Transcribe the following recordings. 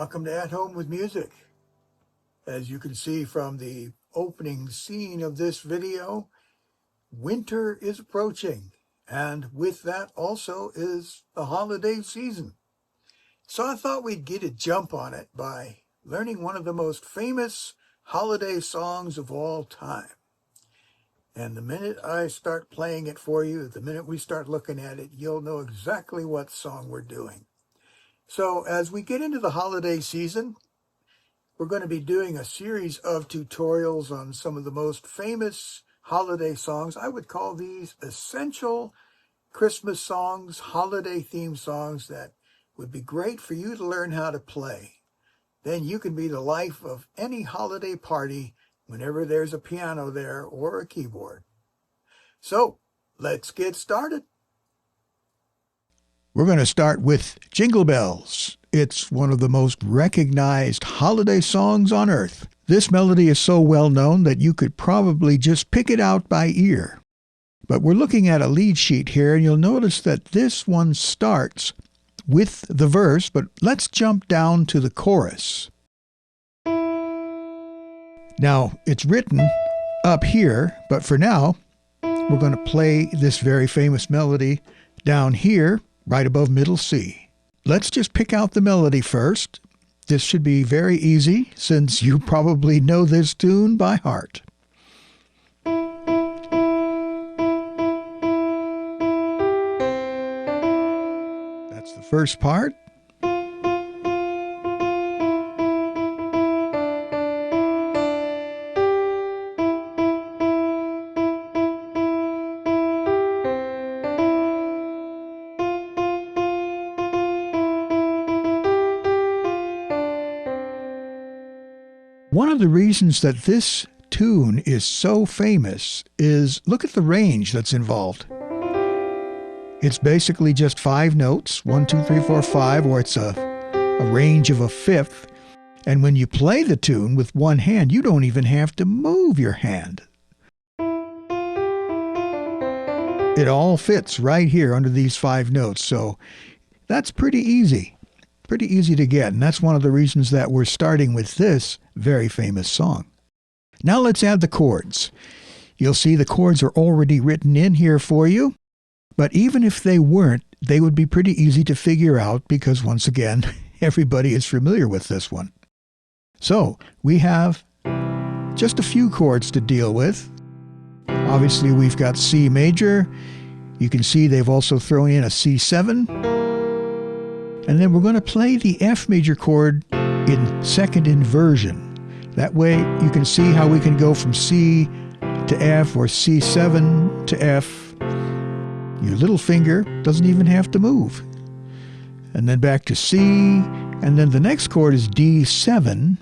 Welcome to At Home with Music. As you can see from the opening scene of this video, winter is approaching, and with that also is the holiday season. So I thought we'd get a jump on it by learning one of the most famous holiday songs of all time. And the minute I start playing it for you, the minute we start looking at it, you'll know exactly what song we're doing. So as we get into the holiday season, we're going to be doing a series of tutorials on some of the most famous holiday songs. I would call these essential Christmas songs, holiday theme songs that would be great for you to learn how to play. Then you can be the life of any holiday party whenever there's a piano there or a keyboard. So let's get started. We're going to start with Jingle Bells. It's one of the most recognized holiday songs on earth. This melody is so well known that you could probably just pick it out by ear. But we're looking at a lead sheet here, and you'll notice that this one starts with the verse, but let's jump down to the chorus. Now, it's written up here, but for now, we're going to play this very famous melody down here, right above middle C. Let's just pick out the melody first. This should be very easy since you probably know this tune by heart. That's the first part. One of the reasons that this tune is so famous is look at the range that's involved. It's basically just 5 notes, 1, 2, 3, 4, 5, or it's a range of a fifth. And when you play the tune with one hand, you don't even have to move your hand. It all fits right here under these 5 notes, so that's pretty easy. Pretty easy to get, and that's one of the reasons that we're starting with this very famous song. Now let's add the chords. You'll see the chords are already written in here for you, but even if they weren't, they would be pretty easy to figure out because, once again, everybody is familiar with this one. So we have just a few chords to deal with. Obviously, we've got C major. You can see they've also thrown in a C7. And then we're going to play the F major chord in second inversion. That way you can see how we can go from C to F or C7 to F. Your little finger doesn't even have to move. And then back to C, and then the next chord is D7,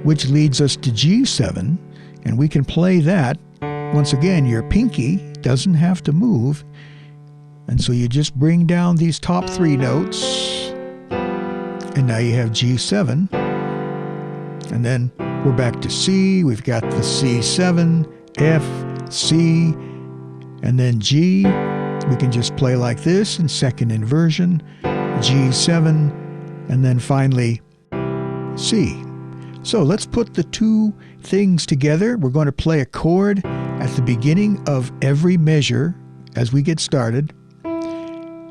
which leads us to G7, and we can play that. Once again, your pinky doesn't have to move. And so you just bring down these top 3 notes, and now you have G7. And then we're back to C. We've got the C7, F, C, and then G. We can just play like this in second inversion, G7, and then finally C. So let's put the 2 things together. We're going to play a chord at the beginning of every measure as we get started.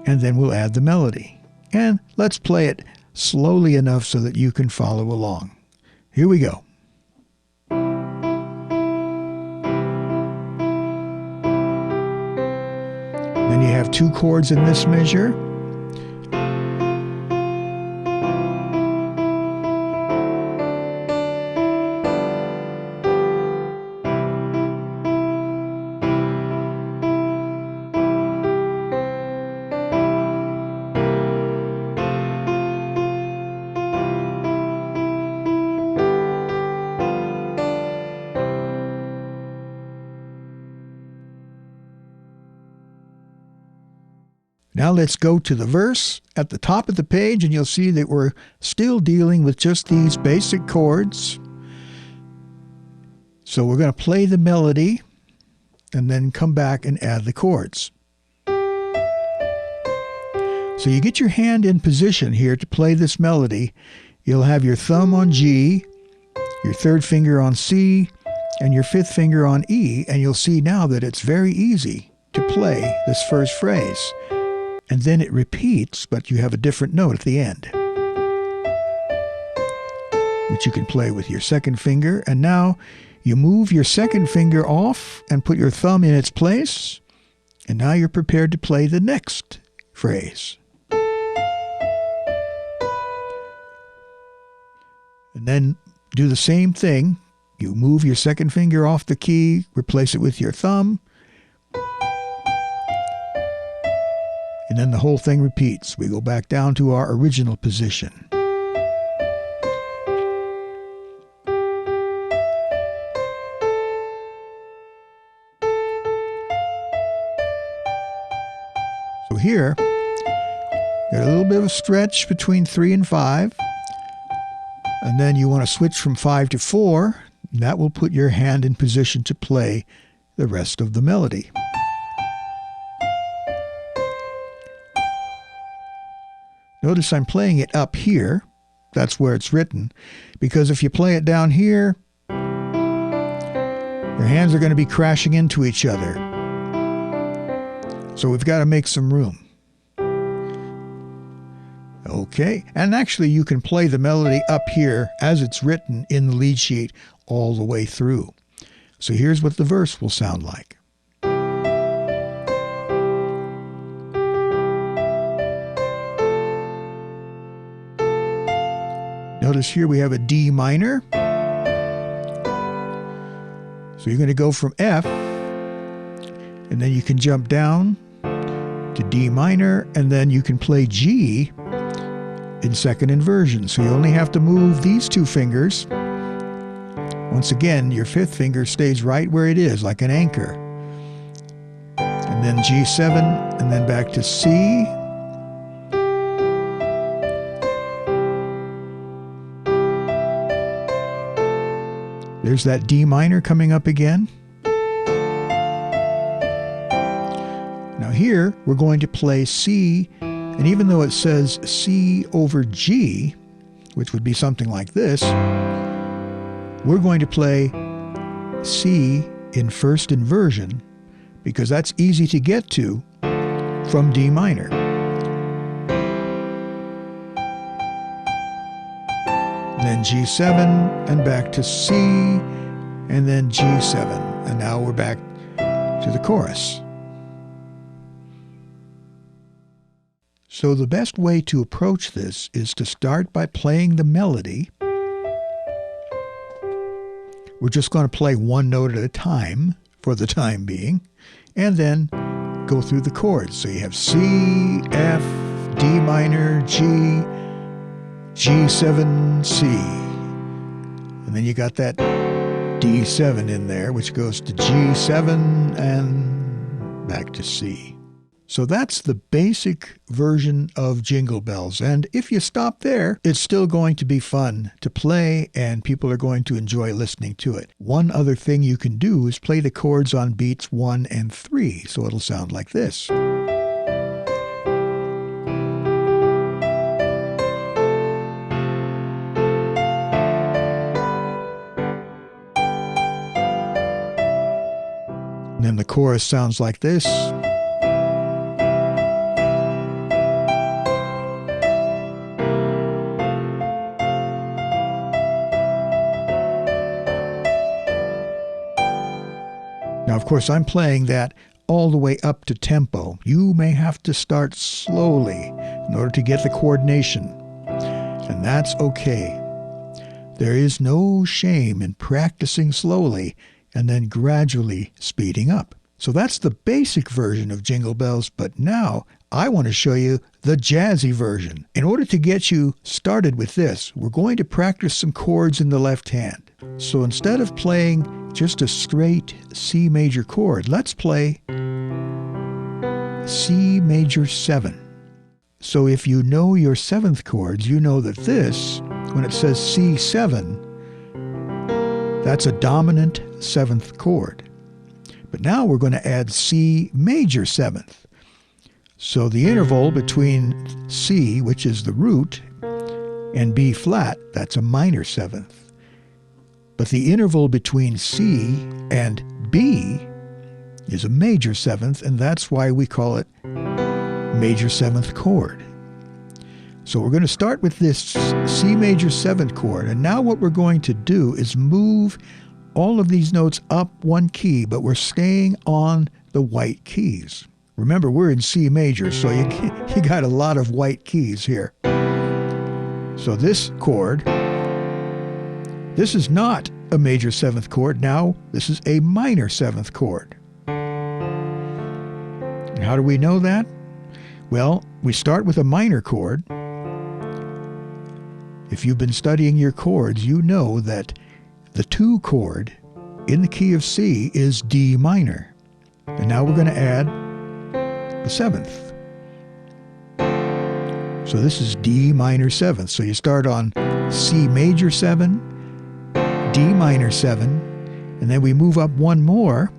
And then we'll add the melody. And let's play it slowly enough so that you can follow along. Here we go. Then you have 2 chords in this measure. Now let's go to the verse at the top of the page, and you'll see that we're still dealing with just these basic chords. So we're going to play the melody and then come back and add the chords. So you get your hand in position here to play this melody. You'll have your thumb on G, your third finger on C, and your fifth finger on E, and you'll see now that it's very easy to play this first phrase. And then it repeats, but you have a different note at the end, which you can play with your second finger. And now you move your second finger off and put your thumb in its place, and now you're prepared to play the next phrase. And then do the same thing. You move your second finger off the key, replace it with your thumb, and then the whole thing repeats. We go back down to our original position. So here, got a little bit of a stretch between 3 and 5. And then you want to switch from 5 to 4. That will put your hand in position to play the rest of the melody. Notice I'm playing it up here. That's where it's written. Because if you play it down here, your hands are going to be crashing into each other. So we've got to make some room. Okay, and actually you can play the melody up here as it's written in the lead sheet all the way through. So here's what the verse will sound like. Notice here we have a D minor. So you're going to go from F, and then you can jump down to D minor, and then you can play G in second inversion. So you only have to move these two fingers. Once again, your fifth finger stays right where it is, like an anchor. And then G7, and then back to C. There's that D minor coming up again. Now here, we're going to play C. And even though it says C over G, which would be something like this, we're going to play C in first inversion because that's easy to get to from D minor. And then G7 and back to C, and then G7. And now we're back to the chorus. So the best way to approach this is to start by playing the melody. We're just going to play one note at a time for the time being, and then go through the chords. So you have C, F, D minor, G, G7, C. And then you got that D7 in there, which goes to G7 and back to C. So that's the basic version of Jingle Bells. And if you stop there, it's still going to be fun to play and people are going to enjoy listening to it. One other thing you can do is play the chords on beats 1 and 3. So it'll sound like this. And then the chorus sounds like this. Now, of course, I'm playing that all the way up to tempo. You may have to start slowly in order to get the coordination, and that's okay. There is no shame in practicing slowly and then gradually speeding up. So that's the basic version of Jingle Bells, but now I want to show you the jazzy version. In order to get you started with this, we're going to practice some chords in the left hand. So instead of playing just a straight C major chord, let's play C major 7. So if you know your 7th chords, you know that this, when it says C7, that's a dominant 7th chord. But now we're going to add C major 7th. So the interval between C, which is the root, and B flat, that's a minor seventh. But the interval between C and B is a major seventh, and that's why we call it major seventh chord. So we're going to start with this C major seventh chord, and now what we're going to do is move all of these notes up one key, but we're staying on the white keys. Remember, we're in C major, so you got a lot of white keys here. So this chord, this is not a major seventh chord. Now this is a minor seventh chord. And how do we know that? Well, we start with a minor chord. If you've been studying your chords, you know that the 2 chord in the key of C is D minor. And now we're going to add the 7th. So this is D minor 7th. So you start on C major 7, D minor 7, and then we move up one more.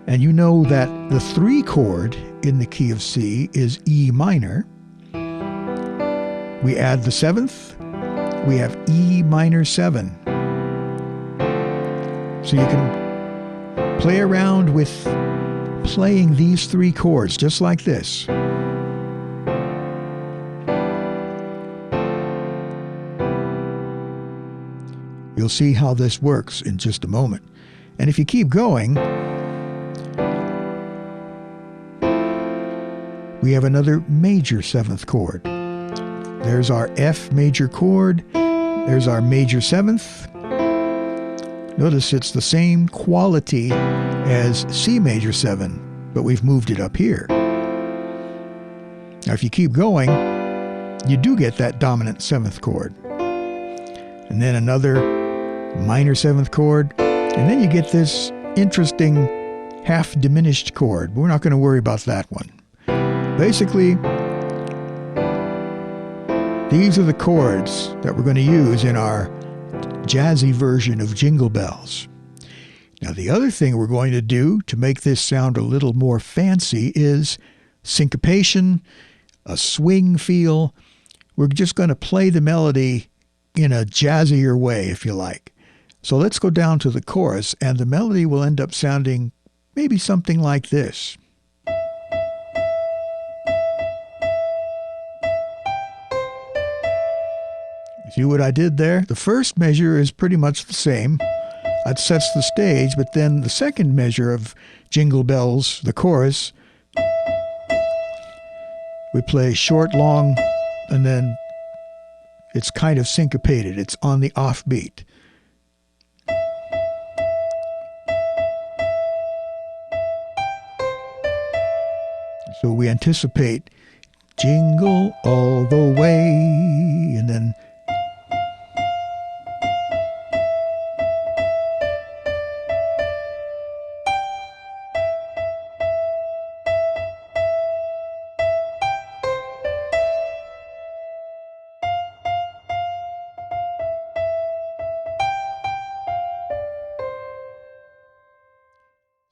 And you know that the 3 chord in the key of C is E minor. We add the 7th, we have E minor 7. So you can play around with playing these 3 chords just like this. You'll see how this works in just a moment. And if you keep going, we have another major 7th chord. There's our F major chord. There's our major 7th. Notice it's the same quality as C major 7, but we've moved it up here. Now if you keep going, you do get that dominant 7th chord. And then another minor 7th chord, and then you get this interesting half diminished chord. We're not going to worry about that one. Basically, these are the chords that we're going to use in our jazzy version of Jingle Bells. Now, the other thing we're going to do to make this sound a little more fancy is syncopation, a swing feel. We're just going to play the melody in a jazzier way, if you like. So let's go down to the chorus, and the melody will end up sounding maybe something like this. See what I did there? The first measure is pretty much the same. That sets the stage, but then the second measure of Jingle Bells, the chorus, we play short, long, and then it's kind of syncopated. It's on the offbeat. So we anticipate jingle all the way, and then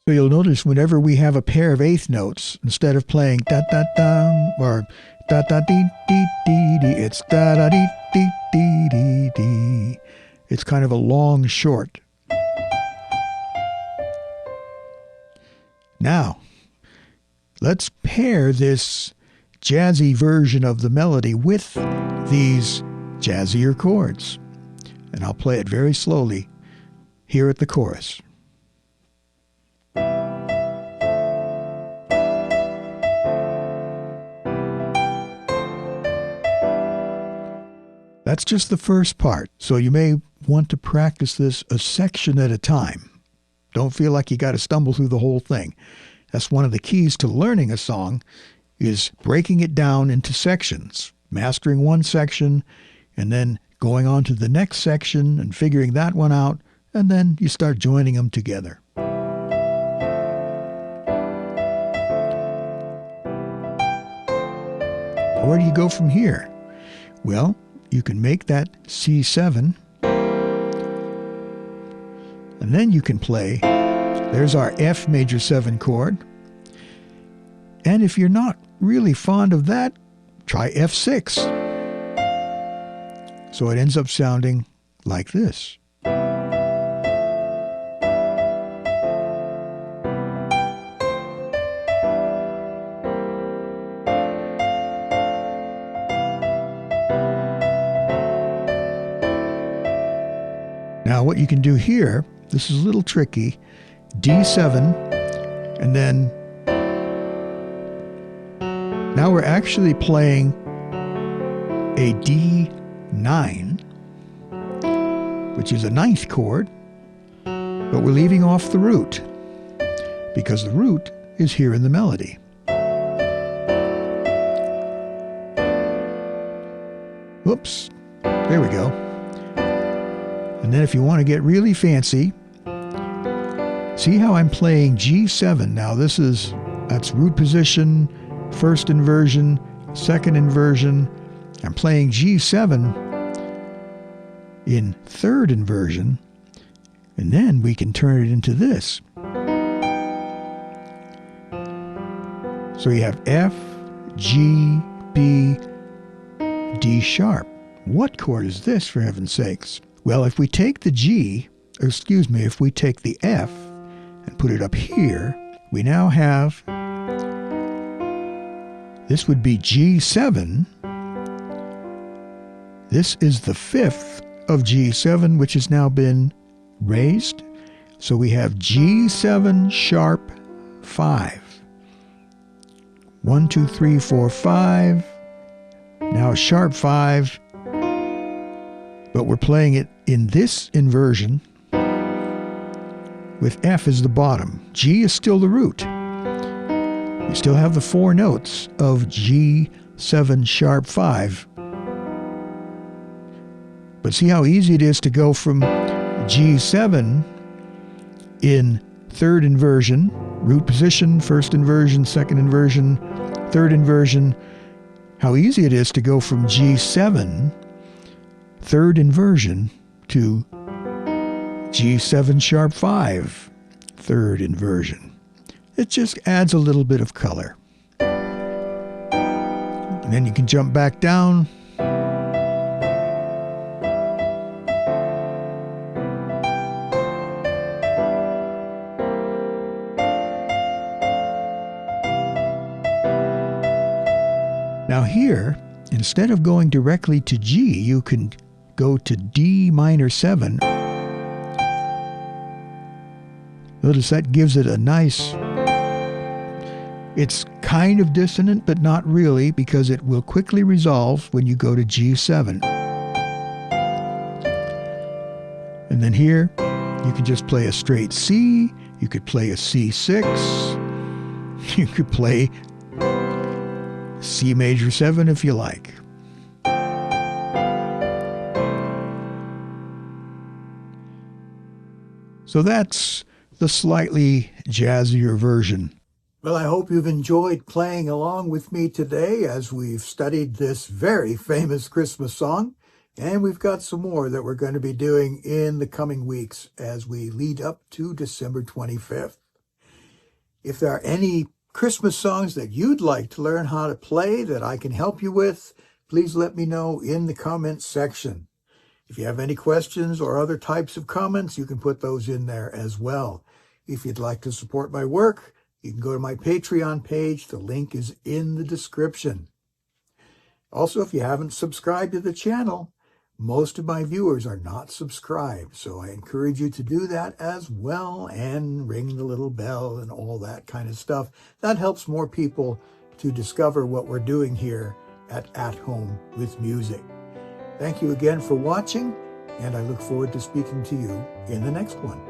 so you'll notice whenever we have a pair of eighth notes, instead of playing da-da-da or da-da-dee-dee-dee-dee, it's da-da-dee-dee-dee-dee. It's kind of a long short. Now, let's pair this jazzy version of the melody with these jazzier chords. And I'll play it very slowly here at the chorus. That's just the first part, so you may want to practice this a section at a time. Don't feel like you got to stumble through the whole thing. That's one of the keys to learning a song, is breaking it down into sections, mastering one section, and then going on to the next section and figuring that one out, and then you start joining them together. Where do you go from here? Well, you can make that C7, and then you can play, there's our F major 7 chord, And if you're not really fond of that, try F6. So it ends up sounding like this. Now what you can do here, this is a little tricky, D7, and then now we're actually playing a D9, which is a ninth chord, but we're leaving off the root because the root is here in the melody. Whoops, there we go. And then if you want to get really fancy, see how I'm playing G7. Now that's root position, first inversion, second inversion. I'm playing G7 in third inversion, and then we can turn it into this. So you have F, G, B, D sharp. What chord is this, for heaven's sakes? Well, if we take the G, if we take the F and put it up here, we now have, this would be G7. This is the fifth of G7, which has now been raised. So we have G7 sharp 5. 1, 2, 3, 4, 5. Now sharp 5. But we're playing it in this inversion with F as the bottom. G is still the root. You still have the 4 notes of G7 sharp 5. But see how easy it is to go from G7 in third inversion, root position, first inversion, second inversion, third inversion. How easy it is to go from G7 third inversion to G7 sharp 5 third inversion. It just adds a little bit of color. And then you can jump back down. Now here, instead of going directly to G, you can go to D minor 7. Notice that gives it a nice, it's kind of dissonant, but not really, because it will quickly resolve when you go to G7. And then here, you can just play a straight C, you could play a C6, you could play C major 7 if you like. So that's the slightly jazzier version. Well, I hope you've enjoyed playing along with me today as we've studied this very famous Christmas song. And we've got some more that we're going to be doing in the coming weeks as we lead up to December 25th. If there are any Christmas songs that you'd like to learn how to play that I can help you with, please let me know in the comments section. If you have any questions or other types of comments, you can put those in there as well. If you'd like to support my work, you can go to my Patreon page. The link is in the description. Also, if you haven't subscribed to the channel, most of my viewers are not subscribed, so I encourage you to do that as well and ring the little bell and all that kind of stuff. That helps more people to discover what we're doing here at Home with Music. Thank you again for watching, and I look forward to speaking to you in the next one.